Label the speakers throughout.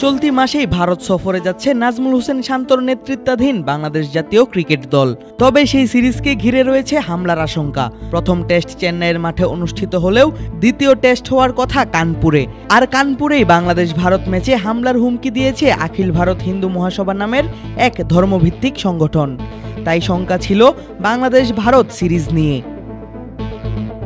Speaker 1: চলতি মাসেই ভারত সফরে যাচ্ছে নাজমুল হোসেন শান্তর নেতৃত্বাধীন বাংলাদেশ জাতীয় ক্রিকেট দল। তবে সেই সিরিজকে ঘিরে রয়েছে হামলার আশঙ্কা। প্রথম টেস্ট চেন্নাইয়ের মাঠে অনুষ্ঠিত হলেও দ্বিতীয় টেস্ট হওয়ার কথা কানপুরে। আর কানপুরেই বাংলাদেশ ভারত ম্যাচে হামলার হুমকি দিয়েছে অখিল ভারত হিন্দু মহাসভা নামের এক ধর্মভিত্তিক সংগঠন। তাই শঙ্কা ছিল বাংলাদেশ ভারত সিরিজ নিয়ে।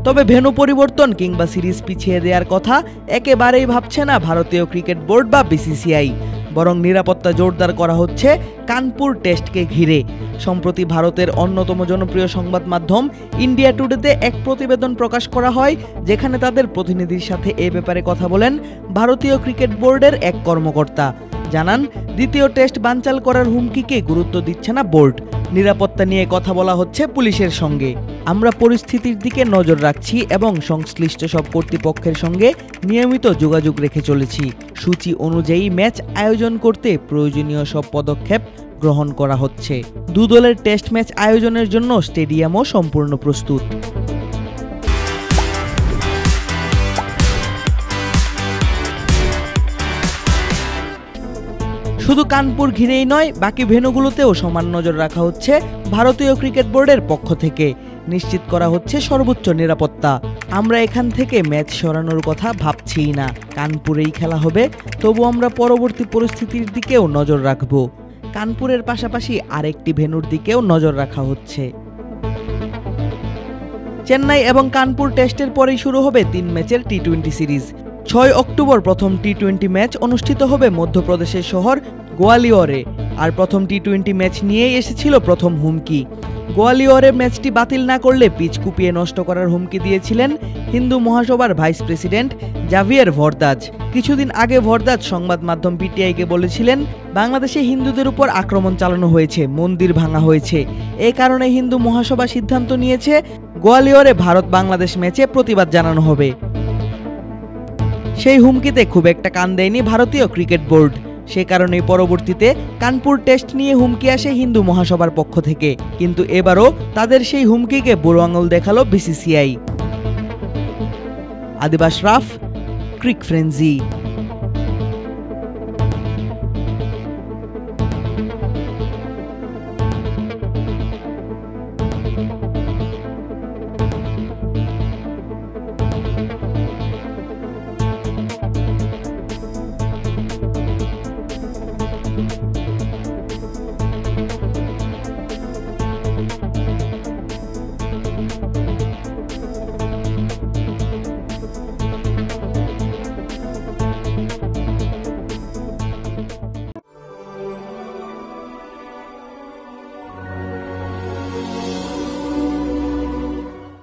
Speaker 1: তবে ভেন্যু পরিবর্তন কিংবা সিরিজ পিছিয়ে দেওয়ার কথা একেবারেই ভাবছে না ভারতীয় ক্রিকেট বোর্ড বা বিসিসিআই। বরং নিরাপত্তা জোরদার করা হচ্ছে কানপুর টেস্টকে ঘিরে। সম্প্রতি ভারতের অন্যতম জনপ্রিয় সংবাদ মাধ্যম ইন্ডিয়া টুডেতে এক প্রতিবেদন প্রকাশ করা হয়, যেখানে তাদের প্রতিনিধির সাথে এ ব্যাপারে কথা বলেন ভারতীয় ক্রিকেট বোর্ডের এক কর্মকর্তা। জানান, দ্বিতীয় টেস্ট বানচাল করার হুমকিকে গুরুত্ব দিচ্ছে না বোর্ড। নিরাপত্তা নিয়ে কথা বলা হচ্ছে পুলিশের সঙ্গে। আমরা পরিস্থিতির দিকে নজর রাখছি এবং সংশ্লিষ্ট সব কর্তৃপক্ষের সঙ্গে নিয়মিত যোগাযোগ রেখে চলেছি। সূচি অনুযায়ী ম্যাচ আয়োজন করতে প্রয়োজনীয় সব পদক্ষেপ গ্রহণ করা হচ্ছে। দু দলের টেস্ট ম্যাচ আয়োজনের জন্য স্টেডিয়ামও সম্পূর্ণ প্রস্তুত। শুধু কানপুর ঘিরেই নয়, বাকি ভেন্যুগুলোতেও সমান নজর রাখা হচ্ছে ভারতীয় ক্রিকেট বোর্ডের পক্ষ থেকে। নিশ্চিত করা হচ্ছে সর্বোচ্চ নিরাপত্তা। আমরা এখান থেকে ম্যাচ সরানোর কথা ভাবছিই না। কানপুরেই খেলা হবে, তবু আমরা পরবর্তী পরিস্থিতির দিকেও নজর রাখব। কানপুরের পাশাপাশি আরেকটি ভেন্যুর দিকেও নজর রাখা হচ্ছে। চেন্নাই এবং কানপুর টেস্টের পরেই শুরু হবে 3 ম্যাচের টি-20 সিরিজ। 6 অক্টোবর প্রথম টি-20 ম্যাচ অনুষ্ঠিত হবে মধ্যপ্রদেশের শহর গোয়ালিয়রে। আর প্রথম টি-20 ম্যাচ নিয়েই এসেছিল প্রথম হুমকি। গোয়ালিয়রে ম্যাচটি বাতিল না করলে পিচ কুপিয়ে নষ্ট করার হুমকি দিয়েছিলেন হিন্দু মহাসভার ভাইস প্রেসিডেন্ট জাভিয়ার ভরদাজ। কিছুদিন আগে ভরদাজ সংবাদ মাধ্যম পিটিআইকে বলেছিলেন, বাংলাদেশে হিন্দুদের উপর আক্রমণ চালানো হয়েছে, মন্দির ভাঙা হয়েছে। এই কারণে হিন্দু মহাসভা সিদ্ধান্ত নিয়েছে গোয়ালিয়রে ভারত বাংলাদেশ ম্যাচে প্রতিবাদ জানানো হবে। সেই হুমকিতে খুব একটা কান দেয়নি ভারতীয় ক্রিকেট বোর্ড। সে কারণেই পরবর্তীতে কানপুর টেস্ট নিয়ে হুমকি আসে হিন্দু মহাসভার পক্ষ থেকে। কিন্তু এবারও তাদের সেই হুমকিকে বুড়ো আঙুল দেখালো বিসিসিআই। আদিব আশরাফ, ক্রিক ফ্রেঞ্জি।